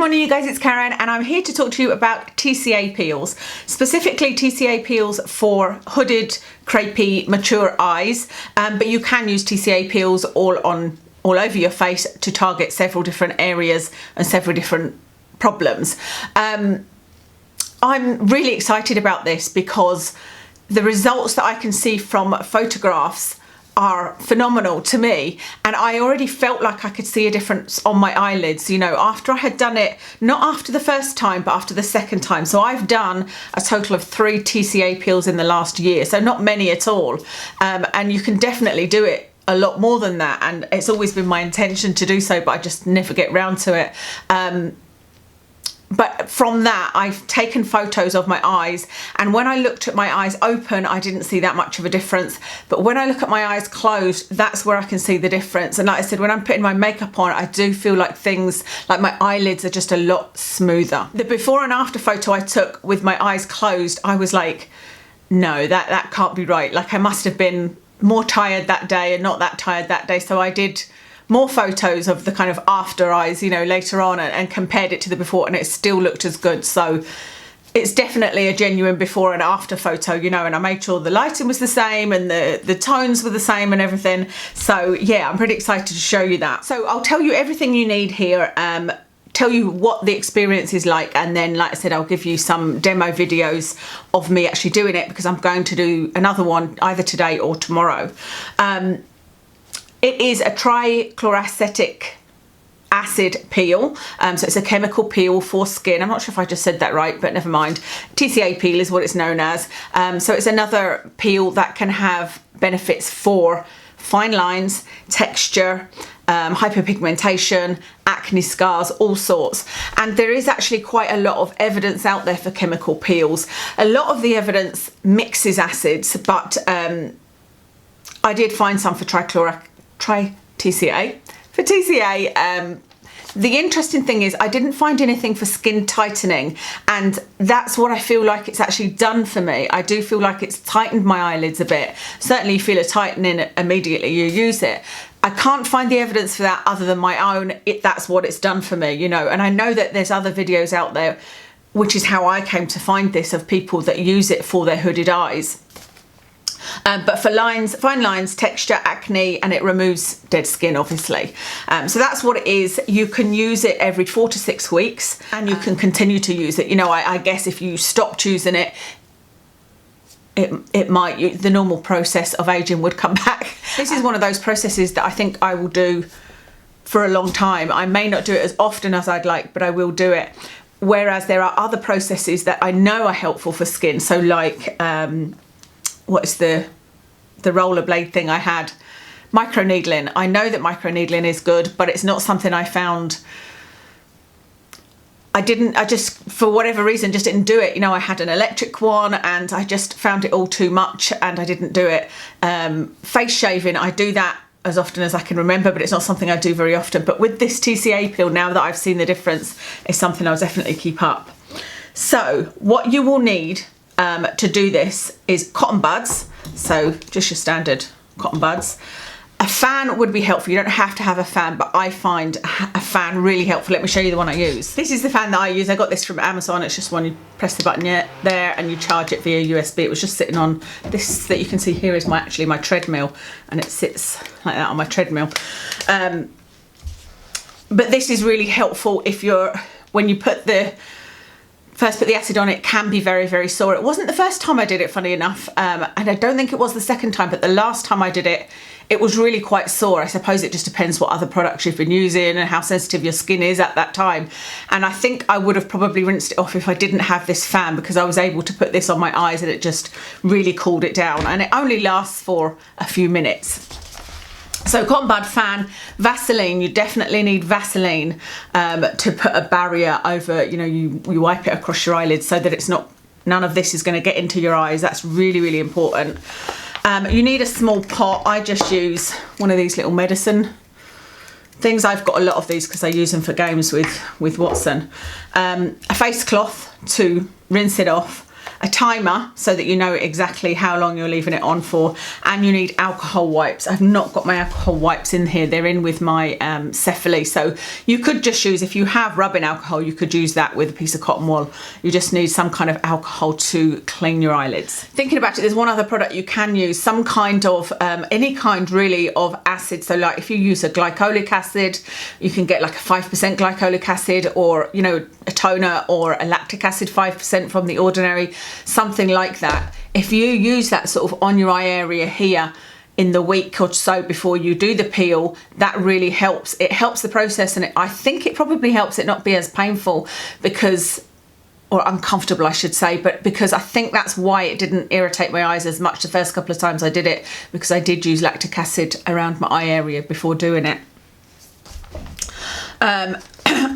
Morning you guys, it's Karen and I'm here to talk to you about TCA peels, specifically TCA peels for hooded, crepey, mature eyes, but you can use TCA peels all over your face to target several different areas and several different problems. I'm really excited about this because the results that I can see from photographs are phenomenal to me, and I already felt like I could see a difference on my eyelids, you know, after I had done it, not after the first time but after the second time. So I've done a total of 3 TCA peels in the last year, so not many at all, and you can definitely do it a lot more than that, and it's always been my intention to do so, but I just never get round to it. But from that, I've taken photos of my eyes, and when I looked at my eyes open, I didn't see that much of a difference. But when I look at my eyes closed, that's where I can see the difference. And like I said, when I'm putting my makeup on, I do feel like things, like my eyelids are just a lot smoother. The before and after photo I took with my eyes closed, I was like, no, that can't be right. Like I must have been more tired that day and not that tired that day. So I did more photos of the kind of after eyes, you know, later on, and compared it to the before, and it still looked as good. So it's definitely a genuine before and after photo, you know, and I made sure the lighting was the same and the tones were the same and everything. So yeah, I'm pretty excited to show you that. So I'll tell you everything you need here, tell you what the experience is like, and then like I said, I'll give you some demo videos of me actually doing it, because I'm going to do another one either today or tomorrow. It is a trichloroacetic acid peel, so it's a chemical peel for skin. I'm not sure if I just said that right, but never mind. TCA peel is what it's known as. So it's another peel that can have benefits for fine lines, texture, hyperpigmentation, acne scars, all sorts. And there is actually quite a lot of evidence out there for chemical peels. A lot of the evidence mixes acids, but I did find some for TCA. For TCA, the interesting thing is I didn't find anything for skin tightening, and that's what I feel like it's actually done for me. I do feel like it's tightened my eyelids a bit. Certainly you feel a tightening immediately you use it. I can't find the evidence for that other than my own. That's what it's done for me, you know, and I know that there's other videos out there, which is how I came to find this, of people that use it for their hooded eyes. But for lines, fine lines, texture, acne, and it removes dead skin, obviously. So that's what it is. You can use it every 4 to 6 weeks, and you can continue to use it. You know, I guess if you stopped using it, it might, the normal process of aging would come back. This is one of those processes that I think I will do for a long time. I may not do it as often as I'd like, but I will do it. Whereas there are other processes that I know are helpful for skin. So like, what's the rollerblade thing I had? Microneedling. I know that microneedling is good, but it's not something I found. I just, for whatever reason, just didn't do it. You know, I had an electric one and I just found it all too much and I didn't do it. Face shaving, I do that as often as I can remember, but it's not something I do very often. But with this TCA peel, now that I've seen the difference, it's something I'll definitely keep up. So what you will need to do this is cotton buds, so just your standard cotton buds. A fan would be helpful. You don't have to have a fan, but I find a fan really helpful. Let me show you the one I use. This is the fan that I use. I got this from Amazon. It's just one, you press the button there and you charge it via USB. It was just sitting on this that you can see here is actually my treadmill, and it sits like that on my treadmill. But this is really helpful if when you first put the acid on, it can be very, very sore. It wasn't the first time I did it, funny enough, and I don't think it was the second time, but the last time I did it, it was really quite sore. I suppose it just depends what other products you've been using and how sensitive your skin is at that time. And I think I would have probably rinsed it off if I didn't have this fan, because I was able to put this on my eyes and it just really cooled it down. And it only lasts for a few minutes. So cotton bud, fan, Vaseline. You definitely need Vaseline to put a barrier over, you know, you wipe it across your eyelids so that none of this is going to get into your eyes. That's really, really important. You need a small pot. I just use one of these little medicine things. I've got a lot of these because I use them for games with Watson. A face cloth to rinse it off. a timer so that you know exactly how long you're leaving it on for, and you need alcohol wipes. I've not got my alcohol wipes in here, they're in with my Cephalene. So you could just use, if you have rubbing alcohol, you could use that with a piece of cotton wool. You just need some kind of alcohol to clean your eyelids. Thinking about it, there's one other product you can use, some kind of, any kind really of acid. So like if you use a glycolic acid, you can get like a 5% glycolic acid, or, you know, a toner, or a lactic acid 5% from The Ordinary, something like that. If you use that sort of on your eye area here in the week or so before you do the peel, that really helps. It helps the process, and I think it probably helps it not be as painful, because, or uncomfortable I should say, but because I think that's why it didn't irritate my eyes as much the first couple of times I did it, because I did use lactic acid around my eye area before doing it.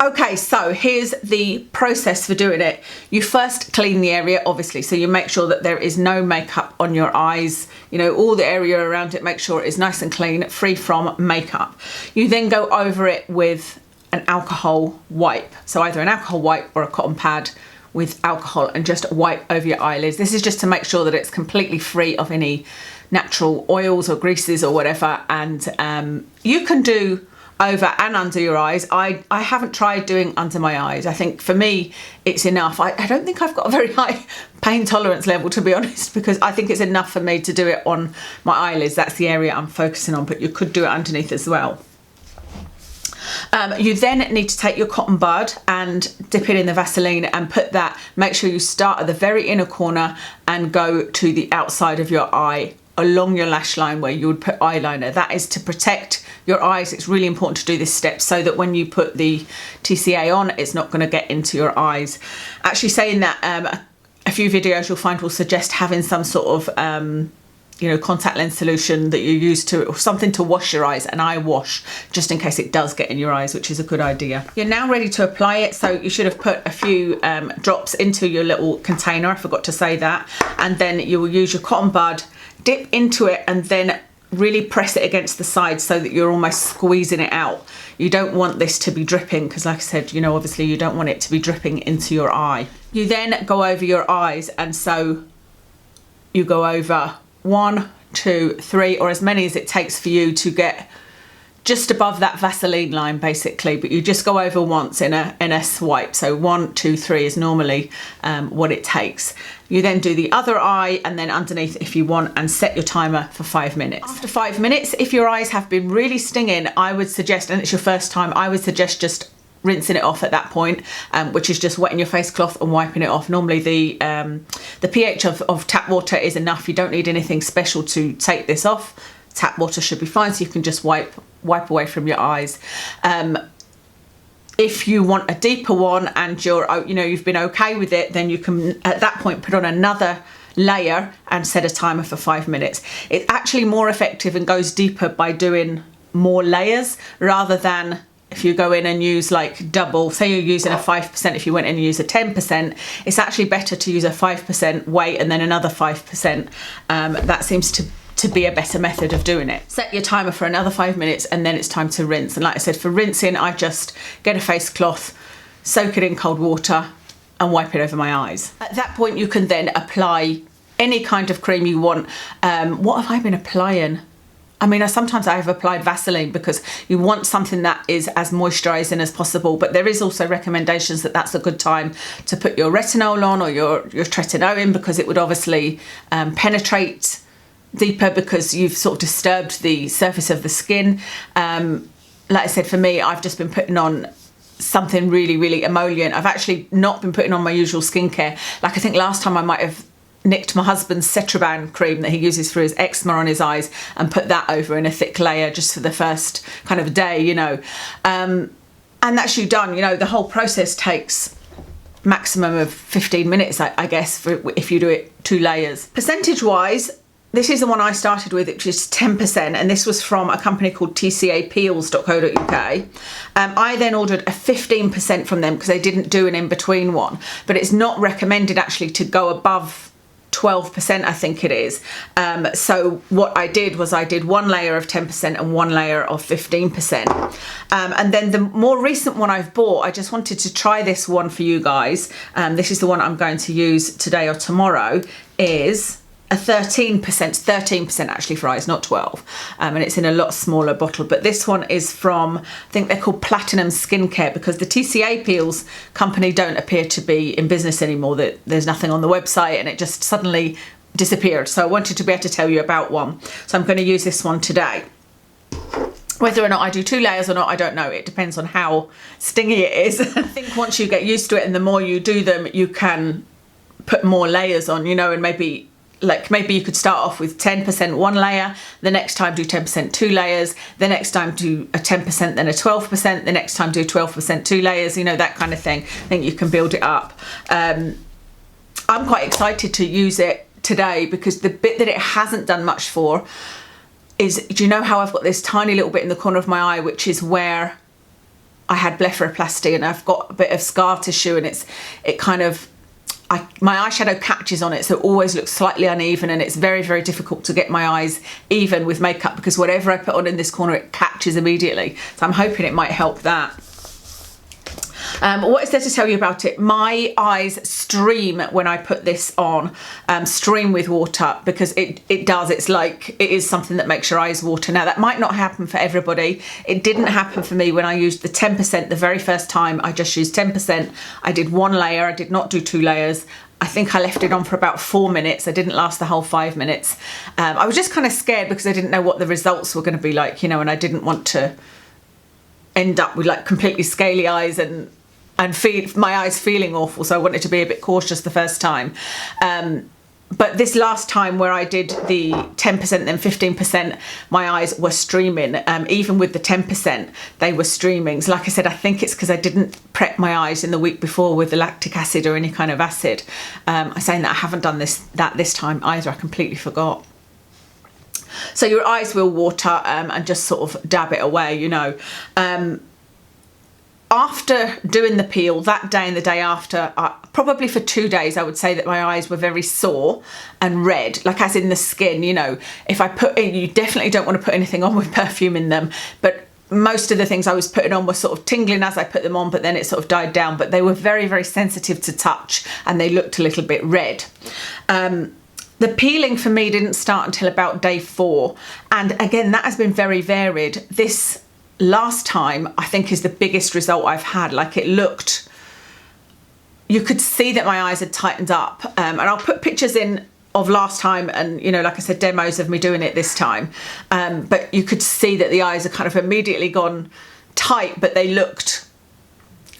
Okay, so here's the process for doing it. You first clean the area, obviously, so you make sure that there is no makeup on your eyes, you know, all the area around it, make sure it is nice and clean, free from makeup. You then go over it with an alcohol wipe, so either an alcohol wipe or a cotton pad with alcohol, and just wipe over your eyelids. This is just to make sure that it's completely free of any natural oils or greases or whatever, and you can do over and under your eyes. I haven't tried doing under my eyes. I think for me it's enough. I don't think I've got a very high pain tolerance level, to be honest, because I think it's enough for me to do it on my eyelids. That's the area I'm focusing on, but you could do it underneath as well. You then need to take your cotton bud and dip it in the Vaseline and put that, make sure you start at the very inner corner and go to the outside of your eye, along your lash line where you would put eyeliner. That is to protect your eyes. It's really important to do this step so that when you put the TCA on, it's not going to get into your eyes. Actually saying that, a few videos you'll find will suggest having some sort of you know, contact lens solution that you use to, or something to wash your eyes, an eye wash, just in case it does get in your eyes, which is a good idea. You're now ready to apply it, so you should have put a few drops into your little container, I forgot to say that, and then you will use your cotton bud, dip into it, and then really press it against the side so that you're almost squeezing it out. You don't want this to be dripping, because like I said, you know, obviously you don't want it to be dripping into your eye. You then go over your eyes, and so you go over 1, 2, 3, or as many as it takes for you to get just above that Vaseline line, basically, but you just go over once in a swipe. So 1, 2, 3 is normally what it takes. You then do the other eye, and then underneath if you want, and set your timer for 5 minutes. After 5 minutes, if your eyes have been really stinging, I would suggest, and it's your first time, I would suggest just rinsing it off at that point, which is just wetting your face cloth and wiping it off. Normally the pH of tap water is enough. You don't need anything special to take this off. Tap water should be fine, so you can just wipe away from your eyes. If you want a deeper one and you've been okay with it, then you can at that point put on another layer and set a timer for 5 minutes. It's actually more effective and goes deeper by doing more layers, rather than if you go in and use like double, say you're using a 5%, if you went in and use a 10%, it's actually better to use a 5%, wait, and then another 5%. That seems to be a better method of doing it. Set your timer for another 5 minutes, and then it's time to rinse. And like I said, for rinsing, I just get a face cloth, soak it in cold water, and wipe it over my eyes. At that point, you can then apply any kind of cream you want. What have I been applying? I mean, sometimes I have applied Vaseline, because you want something that is as moisturising as possible, but there is also recommendations that that's a good time to put your retinol on, or your tretinoin in, because it would obviously penetrate deeper, because you've sort of disturbed the surface of the skin. Like I said, for me, I've just been putting on something really, really emollient. I've actually not been putting on my usual skincare. Like I think last time I might have nicked my husband's Cetraban cream that he uses for his eczema on his eyes and put that over in a thick layer just for the first kind of day, you know. And that's you done. You know, the whole process takes maximum of 15 minutes, I guess, if you do it 2 layers. Percentage wise, this is the one I started with, which is 10%, and this was from a company called TCA Peels.co.uk. I then ordered a 15% from them, because they didn't do an in-between one, but it's not recommended actually to go above 12%, I think it is. So what I did was I did one layer of 10% and one layer of 15%. And then the more recent one I've bought, I just wanted to try this one for you guys. This is the one I'm going to use today or tomorrow, is a 13% actually for eyes, not 12. And it's in a lot smaller bottle. But this one is from, I think they're called Platinum Skincare, because the TCA Peels company don't appear to be in business anymore. That there's nothing on the website, and it just suddenly disappeared. So I wanted to be able to tell you about one. So I'm going to use this one today. Whether or not I do 2 layers or not, I don't know. It depends on how stingy it is. I think once you get used to it, and the more you do them, you can put more layers on, you know, and maybe you could start off with 10% one layer, the next time do 10% 2 layers, the next time do a 10% then a 12%, the next time do 12% 2 layers, you know, that kind of thing. I think you can build it up. I'm quite excited to use it today, because the bit that it hasn't done much for is, do you know how I've got this tiny little bit in the corner of my eye, which is where I had blepharoplasty, and I've got a bit of scar tissue, and it kind of, my eyeshadow catches on it, so it always looks slightly uneven, and it's very, very difficult to get my eyes even with makeup, because whatever I put on in this corner, it catches immediately. So I'm hoping it might help that. What is there to tell you about it? My eyes stream when I put this on, stream with water, because it does. It's like, it is something that makes your eyes water. Now, that might not happen for everybody. It didn't happen for me when I used the 10% the very first time. I just used 10%. I did one layer. I did not do 2 layers. I think I left it on for about 4 minutes. I didn't last the whole 5 minutes. I was just kind of scared because I didn't know what the results were going to be like, you know, and I didn't want to end up with like completely scaly eyes and my eyes feeling awful, so I wanted to be a bit cautious the first time. But this last time where I did the 10% then 15%, my eyes were streaming. Even with the 10%, they were streaming. So like I said, I think it's because I didn't prep my eyes in the week before with the lactic acid or any kind of acid. I'm saying that I haven't done this time either. I completely forgot. So your eyes will water, and just sort of dab it away, you know. After doing the peel, that day and the day after, probably for 2 days, I would say that my eyes were very sore and red, like as in the skin, you know. If I put in, you definitely don't want to put anything on with perfume in them, but most of the things I was putting on were sort of tingling as I put them on, but then it sort of died down. But they were very, very sensitive to touch, and they looked a little bit red. The peeling for me didn't start until about day 4. And again, that has been very varied. This last time, I think, is the biggest result I've had. Like, it looked, you could see that my eyes had tightened up. And I'll put pictures in of last time, and, you know, like I said, demos of me doing it this time. But you could see that the eyes are kind of immediately gone tight, but they looked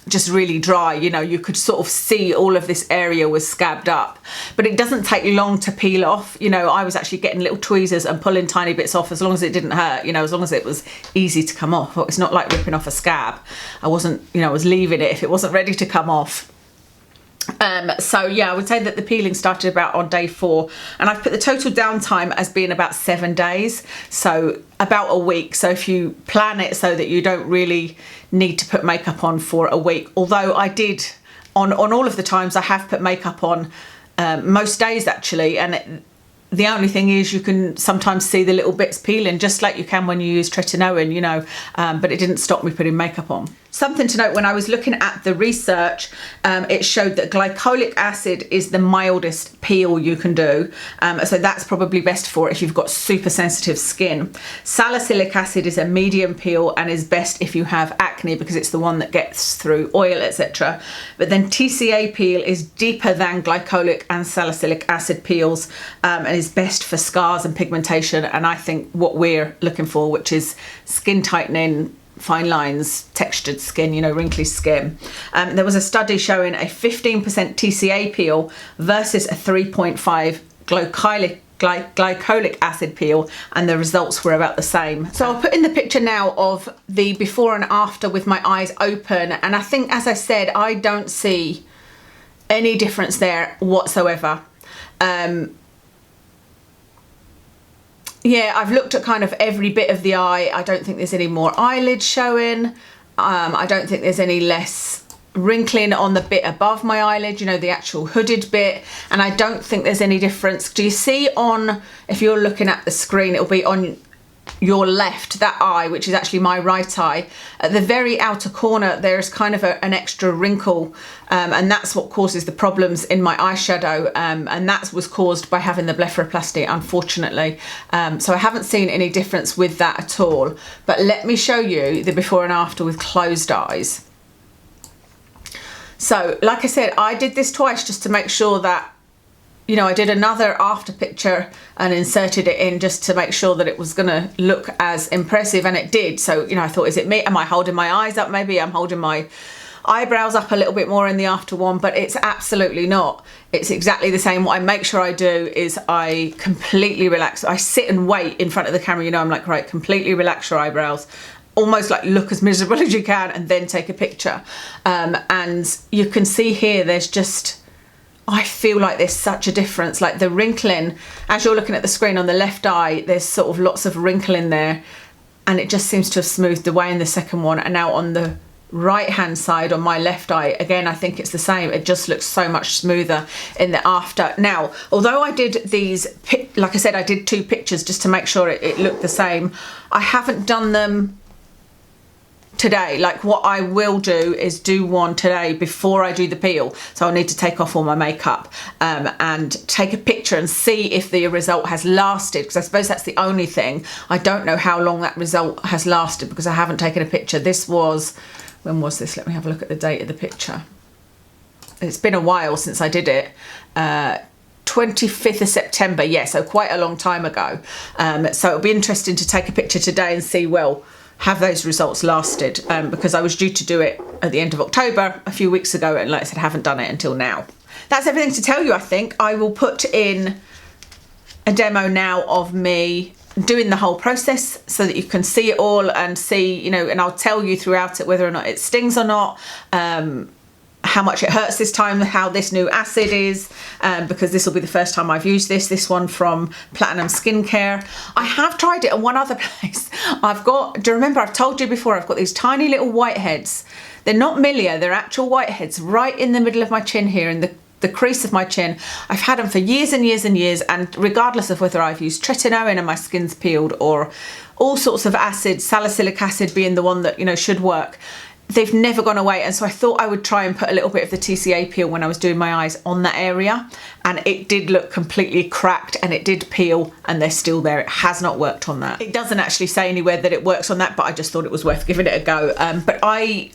just really dry, you know. You could sort of see all of this area was scabbed up, but it doesn't take long to peel off. You know, I was actually getting little tweezers and pulling tiny bits off, as long as it didn't hurt, you know, as long as it was easy to come off. It's not like ripping off a scab. I wasn't, you know, I was leaving it if it wasn't ready to come off. So yeah, I would say that the peeling started about on day 4, and I've put the total downtime as being about 7 days, so about a week. So if you plan it so that you don't really need to put makeup on for a week, although I did on all of the times I have put makeup on, most days actually, and the only thing is you can sometimes see the little bits peeling, just like you can when you use tretinoin, you know, but it didn't stop me putting makeup on. Something to note, when I was looking at the research, it showed that glycolic acid is the mildest peel you can do. So that's probably best for if you've got super sensitive skin. Salicylic acid is a medium peel and is best if you have acne, because it's the one that gets through oil, etc. But then TCA peel is deeper than glycolic and salicylic acid peels, and is best for scars and pigmentation, and I think what we're looking for, which is skin tightening, fine lines, textured skin, you know, wrinkly skin. There was a study showing a 15% TCA peel versus a 3.5 glycolic acid peel, and the results were about the same. So I'll put in the picture now of the before and after with my eyes open, and I think, as I said, I don't see any difference there whatsoever. Yeah, I've looked at kind of every bit of the eye. I don't think there's any more eyelids showing. I don't think there's any less wrinkling on the bit above my eyelid, you know, the actual hooded bit, and I don't think there's any difference. Do you see on, if you're looking at the screen, it'll be on your left, that eye, which is actually my right eye, at the very outer corner there's kind of an extra wrinkle, and that's what causes the problems in my eyeshadow, and that was caused by having the blepharoplasty, unfortunately. So I haven't seen any difference with that at all, but let me show you the before and after with closed eyes. So like I said, I did this twice just to make sure that, you know, I did another after picture and inserted it in just to make sure that it was going to look as impressive, and it did. So, you know, I thought, is it me? Am I holding my eyes up? Maybe I'm holding my eyebrows up a little bit more in the after one, but it's absolutely not. It's exactly the same. What I make sure I do is I completely relax. I sit and wait in front of the camera, you know, I'm like, right, completely relax your eyebrows. Almost like look as miserable as you can and then take a picture. And you can see here, there's just, I feel like there's such a difference. Like the wrinkling, as you're looking at the screen on the left eye, there's sort of lots of wrinkle in there, and it just seems to have smoothed away in the second one. And now on the right hand side, on my left eye, again, I think it's the same. It just looks so much smoother in the after. Now, although I did these, like I said, I did 2 pictures just to make sure it looked the same. I haven't done them today. Like what I will do is do one today before I do the peel. So I'll need to take off all my makeup and take a picture and see if the result has lasted, because I suppose that's the only thing. I don't know how long that result has lasted because I haven't taken a picture. This was, when was this? Let me have a look at the date of the picture. It's been a while since I did it. 25th of September, yeah, so quite a long time ago. So it'll be interesting to take a picture today and see, well, have those results lasted, because I was due to do it at the end of October a few weeks ago, and like I said, haven't done it until now. That's everything to tell you, I think. I will put in a demo now of me doing the whole process so that you can see it all and see, you know, and I'll tell you throughout it whether or not it stings or not, how much it hurts this time, how this new acid is, because this will be the first time I've used this one from Platinum Skincare. I have tried it at one other place. I've got, do you remember I've told you before, I've got these tiny little whiteheads. They're not milia, they're actual whiteheads right in the middle of my chin here, in the crease of my chin. I've had them for years and years and years, and regardless of whether I've used tretinoin and my skin's peeled or all sorts of acids, salicylic acid being the one that, you know, should work, they've never gone away. And so I thought I would try and put a little bit of the TCA peel when I was doing my eyes on that area, and it did look completely cracked and it did peel, and they're still there. It has not worked on that. It doesn't actually say anywhere that it works on that, but I just thought it was worth giving it a go. But I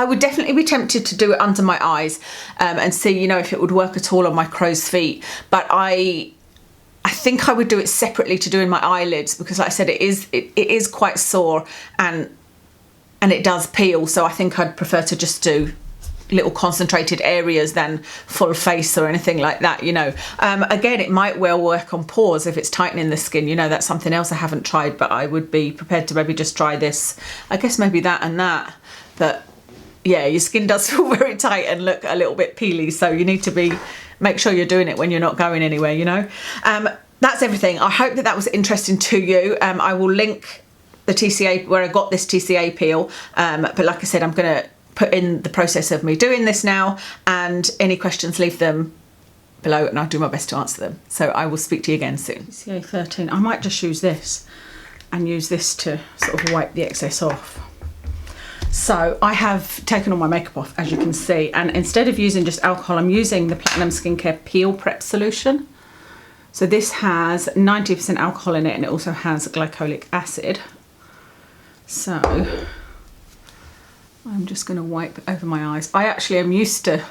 would definitely be tempted to do it under my eyes and see, you know, if it would work at all on my crow's feet. But I think I would do it separately to doing my eyelids, because like I said, it is quite sore and it does peel. So I think I'd prefer to just do little concentrated areas than full face or anything like that, you know. Again, it might well work on pores if it's tightening the skin, you know. That's something else I haven't tried, but I would be prepared to maybe just try this. I guess maybe that and that. But yeah, your skin does feel very tight and look a little bit peely, so you need to make sure you're doing it when you're not going anywhere, you know. That's everything. I hope that was interesting to you. I will link the TCA, where I got this TCA peel, but like I said, I'm gonna put in the process of me doing this now, and any questions, leave them below and I'll do my best to answer them. So I will speak to you again soon. TCA 13, I might just use this and use this to sort of wipe the excess off. So I have taken all my makeup off, as you can see, and instead of using just alcohol, I'm using the Platinum Skincare Peel Prep Solution. So this has 90% alcohol in it, and it also has glycolic acid. So I'm just going to wipe over my eyes. I actually am used to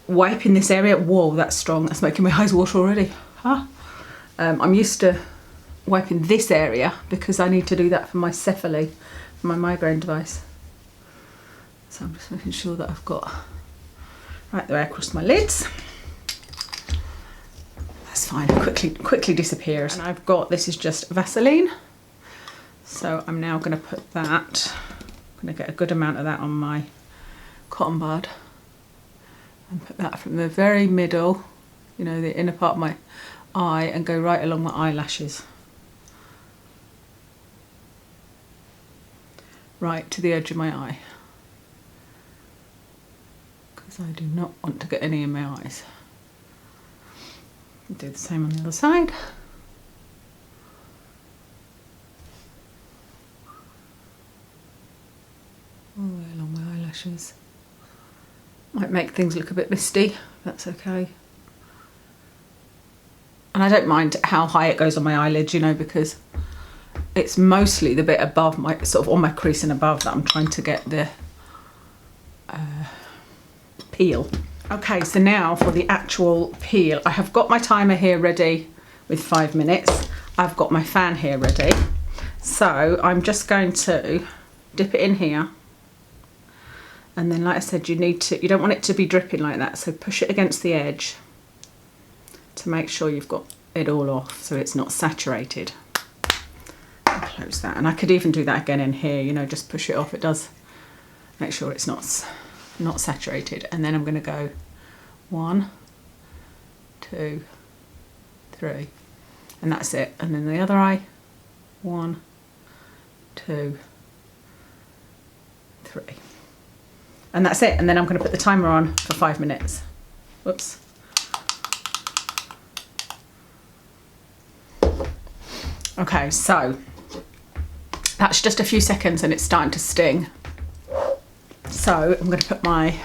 wiping this area. Whoa, that's strong. That's making my eyes water already. Huh? I'm used to wiping this area because I need to do that for my cephaly, for my migraine device. So I'm just making sure that I've got right the way across my lids. That's fine. It quickly disappears. And I've got, this is just Vaseline. So I'm now going to put that, I'm going to get a good amount of that on my cotton bud and put that from the very middle, you know, the inner part of my eye, and go right along my eyelashes. Right to the edge of my eye. because I do not want to get any in my eyes. Do the same on the other side. All the way along my eyelashes. Might make things look a bit misty, that's okay. And I don't mind how high it goes on my eyelids, you know, because it's mostly the bit above my, sort of on my crease and above, that I'm trying to get the peel. Okay, so now for the actual peel. I have got my timer here ready with 5 minutes. I've got my fan here ready. So I'm just going to dip it in here. And then, like I said, you don't want it to be dripping like that. So push it against the edge to make sure you've got it all off so it's not saturated. I'll close that. And I could even do that again in here, you know, just push it off. It does make sure it's not saturated. And then I'm going to go 1, 2, 3, and that's it. And then the other eye, 1, 2, 3, and that's it. And then I'm going to put the timer on for 5 minutes. Whoops. Okay, so that's just a few seconds and it's starting to sting. So I'm going to put my,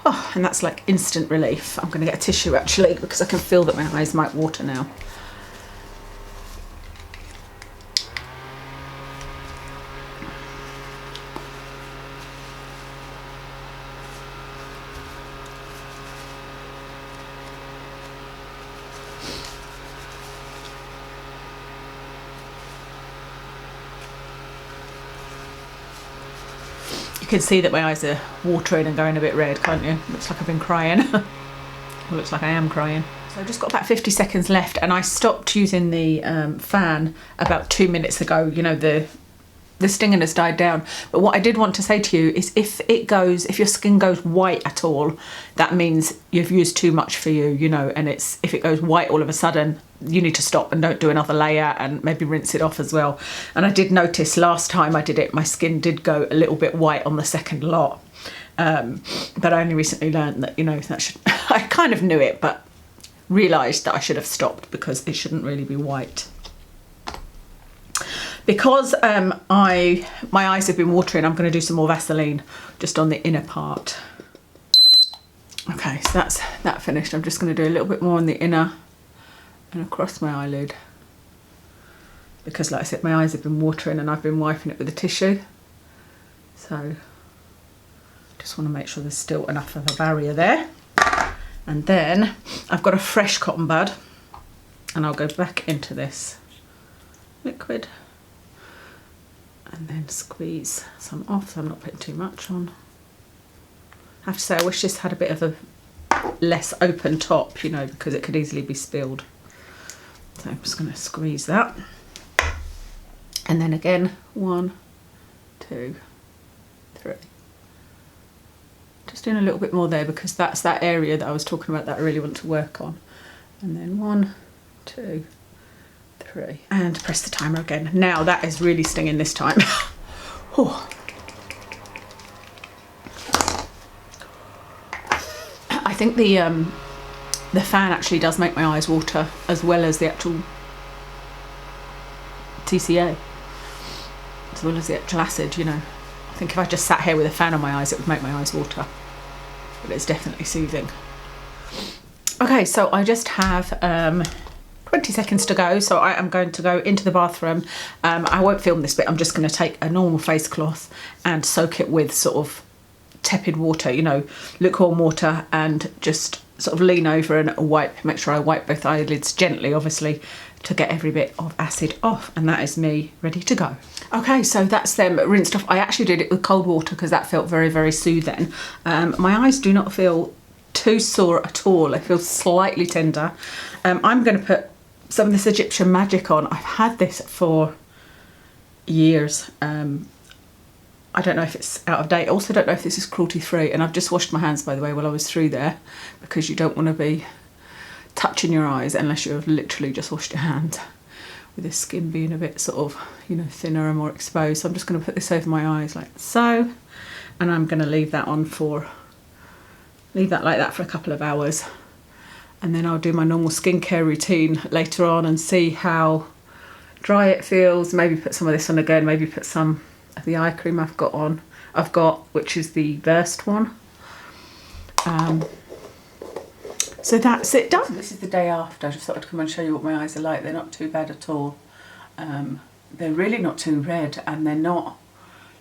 oh, and that's like instant relief. I'm going to get a tissue actually because I can feel that my eyes might water now. You can see that my eyes are watering and going a bit red, can't you? Looks like I've been crying. Looks like I am crying. So I've just got about 50 seconds left and I stopped using the fan about 2 minutes ago. You know, the stinging has died down. But what I did want to say to you is if your skin goes white at all, that means you've used too much for you, you know, and if it goes white all of a sudden, you need to stop and don't do another layer and maybe rinse it off as well. And I did notice last time I did it, my skin did go a little bit white on the second lot. But I only recently learned that, you know, I kind of knew it, but realised that I should have stopped because it shouldn't really be white. Because my eyes have been watering, I'm going to do some more Vaseline just on the inner part. Okay, so that's that finished. I'm just going to do a little bit more on the inner and across my eyelid. Because like I said, my eyes have been watering and I've been wiping it with a tissue. So just want to make sure there's still enough of a barrier there. And then I've got a fresh cotton bud and I'll go back into this liquid. And then squeeze some off so I'm not putting too much on. I have to say I wish this had a bit of a less open top, you know, because it could easily be spilled. So I'm just going to squeeze that. And then again, 1, 2, 3. Just doing a little bit more there because that's that area that I was talking about that I really want to work on. And then 1, 2, 3, and press the timer again. Now that is really stinging this time. I think the fan actually does make my eyes water as well as the actual TCA, as well as the actual acid, you know. I think if I just sat here with a fan on my eyes it would make my eyes water, but it's definitely soothing. Okay, so I just have 20 seconds to go, so I am going to go into the bathroom. I won't film this bit, I'm just going to take a normal face cloth and soak it with sort of tepid water, you know, lukewarm water, and just sort of lean over and wipe, make sure I wipe both eyelids gently, obviously, to get every bit of acid off. And that is me ready to go. Okay, so that's them rinsed off. I actually did it with cold water because that felt very, very soothing. My eyes do not feel too sore at all. They feel slightly tender. I'm going to put some of this Egyptian Magic on. I've had this for years. I don't know if it's out of date. I also don't know if this is cruelty free, and I've just washed my hands, by the way, while I was through there, because you don't want to be touching your eyes unless you have literally just washed your hands, with the skin being a bit sort of, you know, thinner and more exposed. So I'm just going to put this over my eyes like so, and I'm going to leave that on for leave that like that for a couple of hours, and then I'll do my normal skincare routine later on and see how dry it feels. Maybe put some of this on again, maybe put some of the eye cream I've got, which is the Versed one. So that's it done. This is the day after. I just thought I'd come and show you what my eyes are like. They're not too bad at all. They're really not too red, and they're not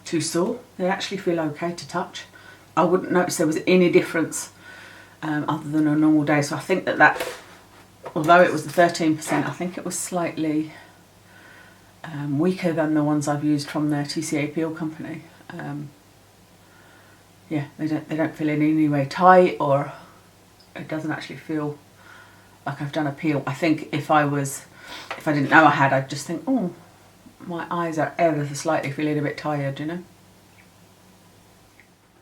too sore. They actually feel okay to touch. I wouldn't notice there was any difference other than a normal day. So I think that although it was the 13%, I think it was slightly weaker than the ones I've used from the TCA Peel company. Yeah, they don't feel in any way tight, or it doesn't actually feel like I've done a peel. I think if I didn't know I had, I'd just think, oh, my eyes are ever so slightly feeling a bit tired, you know.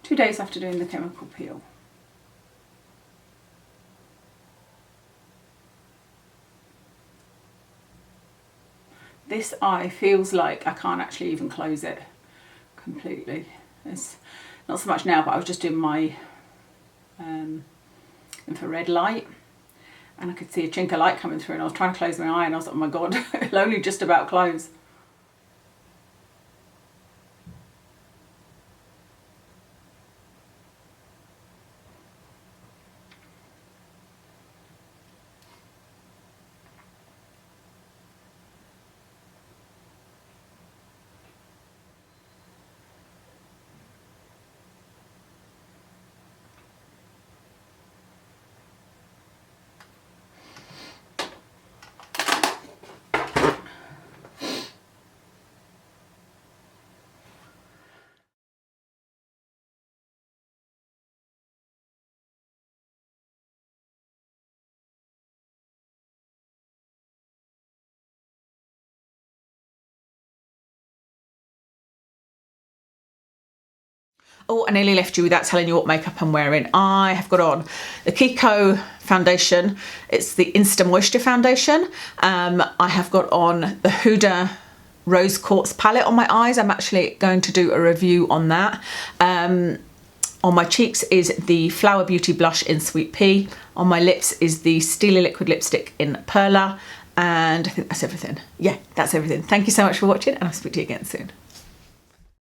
2 days after doing the chemical peel. This eye feels like I can't actually even close it completely. It's not so much now, but I was just doing my infrared light, and I could see a chink of light coming through, and I was trying to close my eye, and I was like, oh my god, it'll only just about close. Oh, I nearly left you without telling you what makeup I'm wearing. I have got on the Kiko foundation. It's the Instamoisture foundation. I have got on the Huda Rose Quartz palette on my eyes. I'm actually going to do a review on that. On my cheeks is the Flower Beauty blush in Sweet Pea. On my lips is the Stila liquid lipstick in Perla. And I think that's everything. Yeah, that's everything. Thank you so much for watching, and I'll speak to you again soon.